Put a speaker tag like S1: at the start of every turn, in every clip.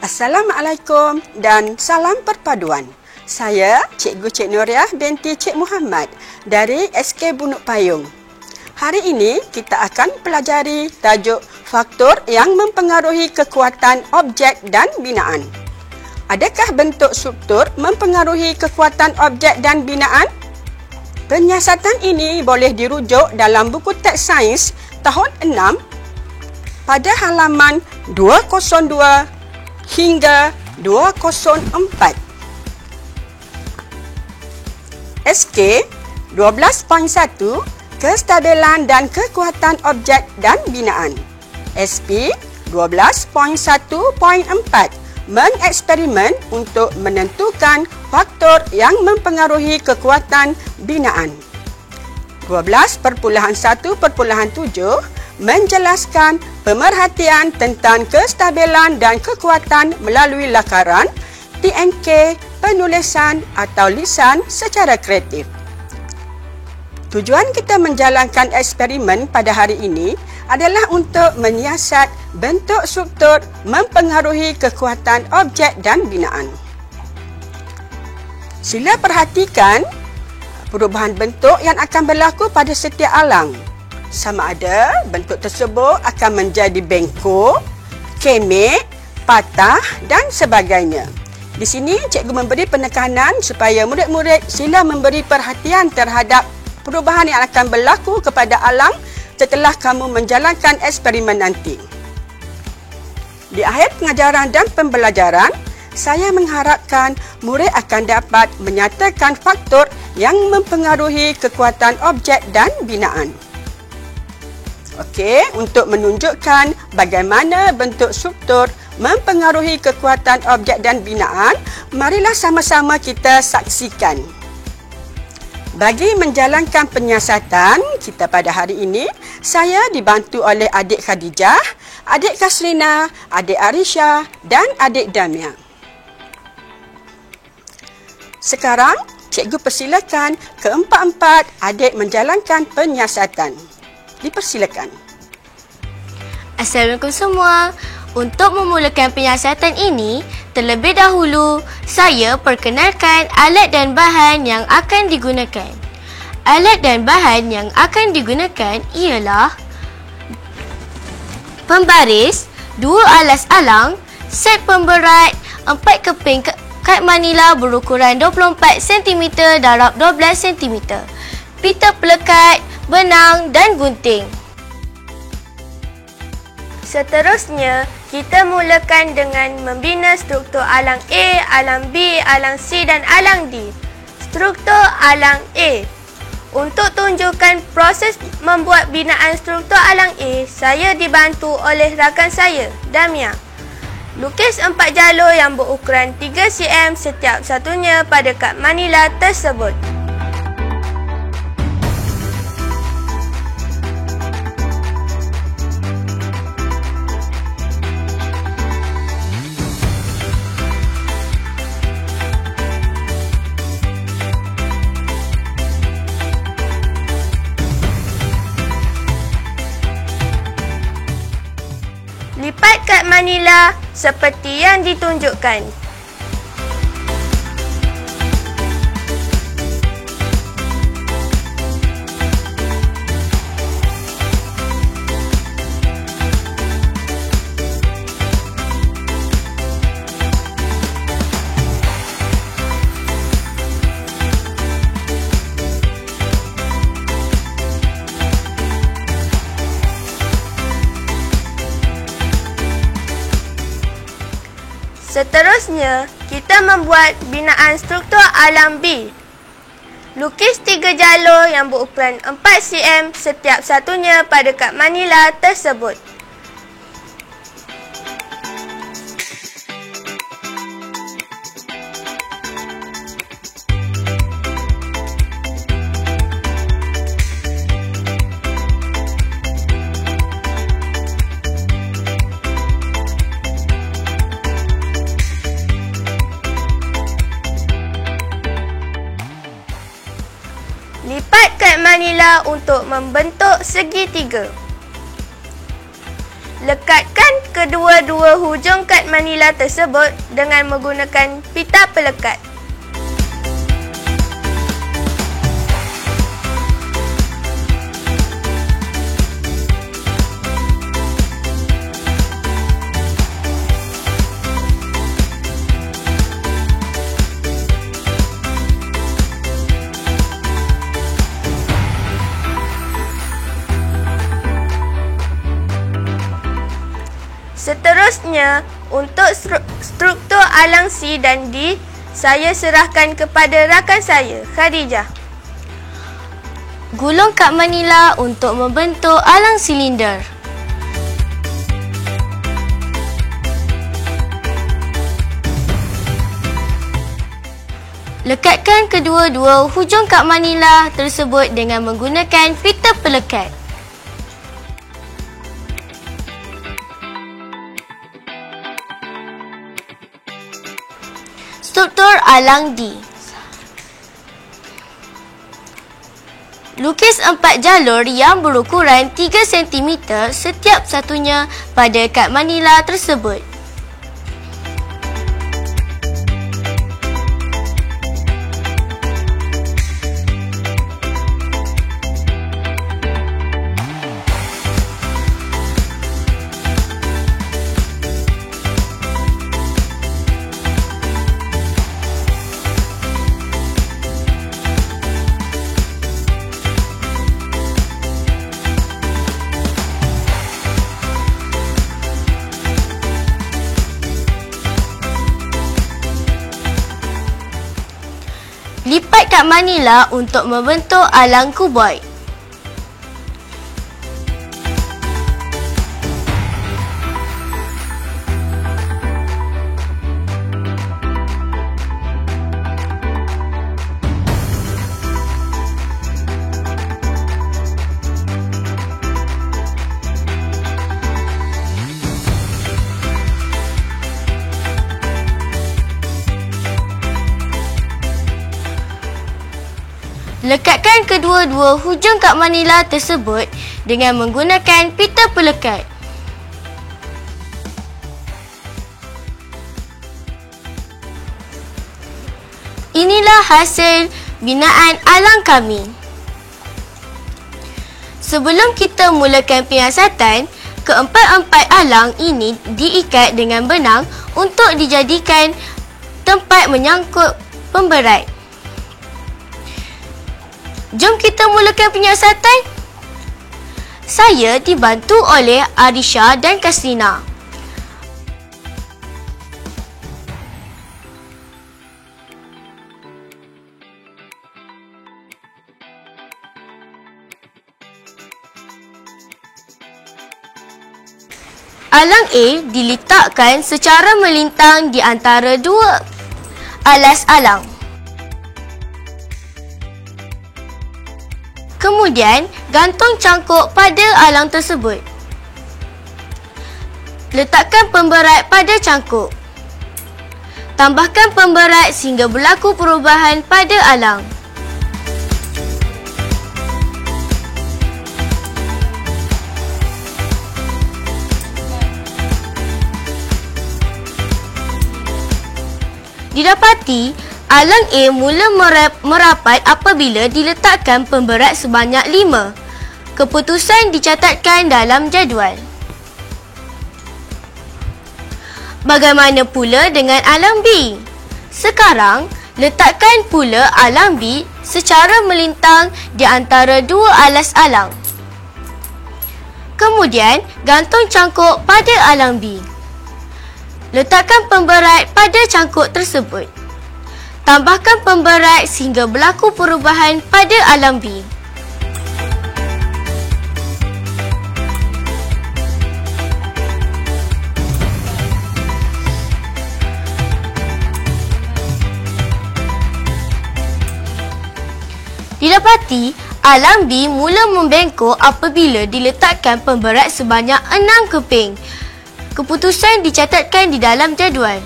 S1: Assalamualaikum dan salam perpaduan. Saya Cikgu Cik Nuriah binti Cik Muhammad dari SK Bunuk Payung. Hari ini kita akan pelajari tajuk faktor yang mempengaruhi kekuatan objek dan binaan. Adakah bentuk struktur mempengaruhi kekuatan objek dan binaan? Penyiasatan ini boleh dirujuk dalam buku teks sains tahun 6 pada halaman 202 hingga 204. SK 12.1 Kestabilan dan kekuatan objek dan binaan. SP 12.1.4 Mengeksperimen untuk menentukan faktor yang mempengaruhi kekuatan binaan. 12.1.7 menjelaskan pemerhatian tentang kestabilan dan kekuatan melalui lakaran, TNK, penulisan atau lisan secara kreatif. Tujuan kita menjalankan eksperimen pada hari ini adalah untuk menyiasat bentuk struktur mempengaruhi kekuatan objek dan binaan. Sila perhatikan perubahan bentuk yang akan berlaku pada setiap alang. Sama ada bentuk tersebut akan menjadi bengkok, kemek, patah dan sebagainya. Di sini cikgu memberi penekanan supaya murid-murid sila memberi perhatian terhadap perubahan yang akan berlaku kepada alang setelah kamu menjalankan eksperimen nanti. Di akhir pengajaran dan pembelajaran, saya mengharapkan murid akan dapat menyatakan faktor yang mempengaruhi kekuatan objek dan binaan. Okey, untuk menunjukkan bagaimana bentuk struktur mempengaruhi kekuatan objek dan binaan, marilah sama-sama kita saksikan. Bagi menjalankan penyiasatan kita pada hari ini, saya dibantu oleh adik Khadijah, adik Kasrina, adik Arisha dan adik Damia. Sekarang, cikgu persilakan keempat-empat adik menjalankan penyiasatan. Dipersilakan.
S2: Assalamualaikum semua. Untuk memulakan penyiasatan ini, terlebih dahulu saya perkenalkan alat dan bahan yang akan digunakan. Alat dan bahan yang akan digunakan ialah pembaris, 2 alas alang, set pemberat, 4 keping kad manila berukuran 24 cm darab 12 cm, pita pelekat, benang dan gunting. Seterusnya, kita mulakan dengan membina struktur alang A, alang B, alang C dan alang D. Struktur alang A. Untuk tunjukkan proses membuat binaan struktur alang A, saya dibantu oleh rakan saya, Damia. Lukis 4 jalur yang berukuran 3 cm setiap satunya pada kad manila tersebut. Lipat kad manila seperti yang ditunjukkan. Seterusnya, kita membuat binaan struktur alang B. Lukis 3 jalur yang berukuran 4 cm setiap satunya pada kad manila tersebut. Lipat kad manila untuk membentuk segitiga. Lekatkan kedua-dua hujung kad manila tersebut dengan menggunakan pita pelekat. Seterusnya, untuk struktur alang C dan D, saya serahkan kepada rakan saya, Khadijah.
S3: Gulung kad manila untuk membentuk alang silinder. Lekatkan kedua-dua hujung kad manila tersebut dengan menggunakan pita pelekat. Struktur alang D. Lukis 4 jalur yang berukuran 3 cm setiap satunya pada kad manila tersebut. Lipat kad manila untuk membentuk alang kuboid. Lekatkan kedua-dua hujung kad manila tersebut dengan menggunakan pita pelekat. Inilah hasil binaan alang kami. Sebelum kita mulakan penyiasatan, keempat-empat alang ini diikat dengan benang untuk dijadikan tempat menyangkut pemberat. Jom kita mulakan penyiasatan. Saya dibantu oleh Arisha dan Kaslina. Alang A diletakkan secara melintang di antara dua alas alang. Kemudian, gantung cangkuk pada alang tersebut. Letakkan pemberat pada cangkuk. Tambahkan pemberat sehingga berlaku perubahan pada alang. Didapati, alang A mula merapat apabila diletakkan pemberat sebanyak 5. Keputusan dicatatkan dalam jadual. Bagaimana pula dengan alang B? Sekarang, letakkan pula alang B secara melintang di antara dua alas alang. Kemudian, gantung cangkuk pada alang B. Letakkan pemberat pada cangkuk tersebut. Tambahkan pemberat sehingga berlaku perubahan pada alang B. Didapati, alang B mula membengkok apabila diletakkan pemberat sebanyak 6 keping. Keputusan dicatatkan di dalam jadual.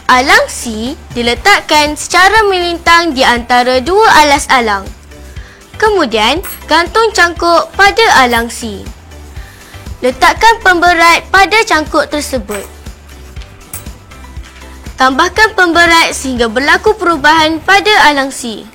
S3: Alang C diletakkan secara melintang di antara dua alas alang. Kemudian, gantung cangkuk pada alang C. Letakkan pemberat pada cangkuk tersebut. Tambahkan pemberat sehingga berlaku perubahan pada alang C.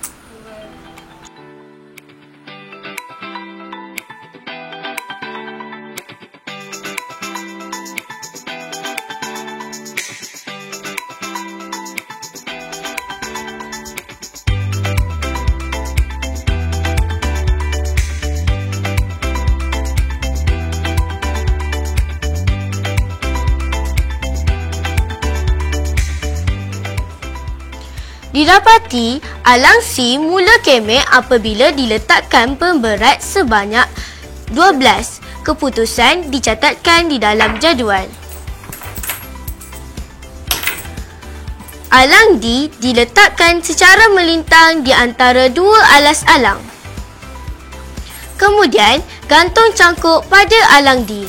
S3: Didapati, alang C mula kemek apabila diletakkan pemberat sebanyak 12. Keputusan dicatatkan di dalam jadual. Alang D diletakkan secara melintang di antara dua alas alang. Kemudian, gantung cangkuk pada alang D.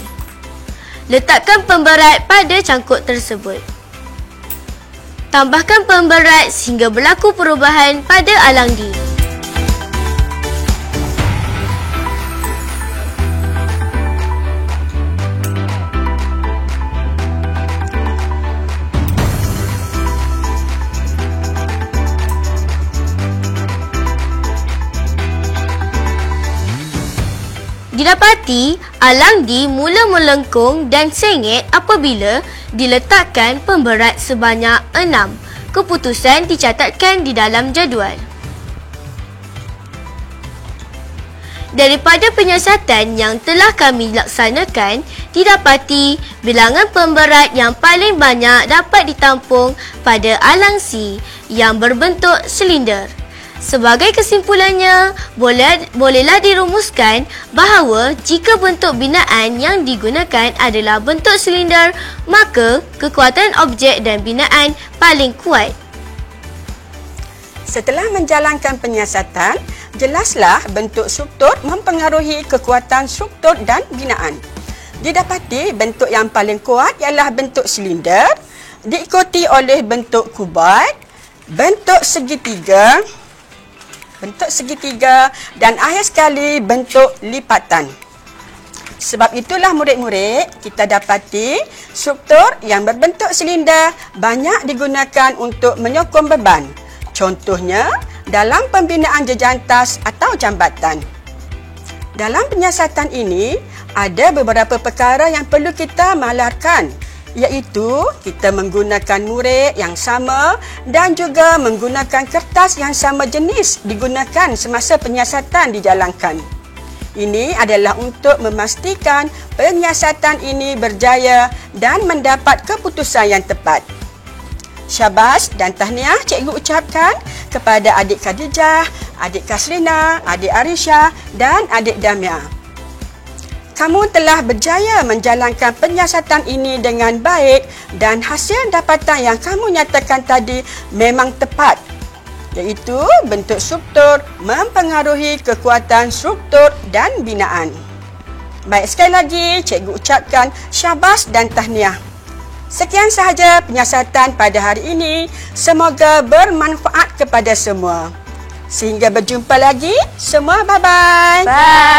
S3: Letakkan pemberat pada cangkuk tersebut. Tambahkan pemberat sehingga berlaku perubahan pada alang D. Didapati, alang D mula melengkung dan sengit apabila diletakkan pemberat sebanyak 6. Keputusan dicatatkan di dalam jadual. Daripada penyiasatan yang telah kami laksanakan, didapati bilangan pemberat yang paling banyak dapat ditampung pada alang C yang berbentuk silinder. Sebagai kesimpulannya, bolehlah dirumuskan bahawa jika bentuk binaan yang digunakan adalah bentuk silinder, maka kekuatan objek dan binaan paling kuat.
S1: Setelah menjalankan penyiasatan, jelaslah bentuk struktur mempengaruhi kekuatan struktur dan binaan. Didapati bentuk yang paling kuat ialah bentuk silinder, diikuti oleh bentuk kubat, bentuk segitiga dan akhir sekali bentuk lipatan. Sebab itulah murid-murid, kita dapati struktur yang berbentuk silinder banyak digunakan untuk menyokong beban. Contohnya, dalam pembinaan jejantas atau jambatan. Dalam penyiasatan ini, ada beberapa perkara yang perlu kita malarkan, iaitu kita menggunakan murid yang sama dan juga menggunakan kertas yang sama jenis digunakan semasa penyiasatan dijalankan. Ini adalah untuk memastikan penyiasatan ini berjaya dan mendapat keputusan yang tepat. Syabas dan tahniah cikgu ucapkan kepada adik Khadijah, adik Kasrina, adik Arisha dan adik Damia. Kamu telah berjaya menjalankan penyiasatan ini dengan baik dan hasil dapatan yang kamu nyatakan tadi memang tepat, iaitu bentuk struktur mempengaruhi kekuatan struktur dan binaan. Baik, sekali lagi cikgu ucapkan syabas dan tahniah. Sekian sahaja penyiasatan pada hari ini. Semoga bermanfaat kepada semua. Sehingga berjumpa lagi. Semua bye-bye.
S2: Bye.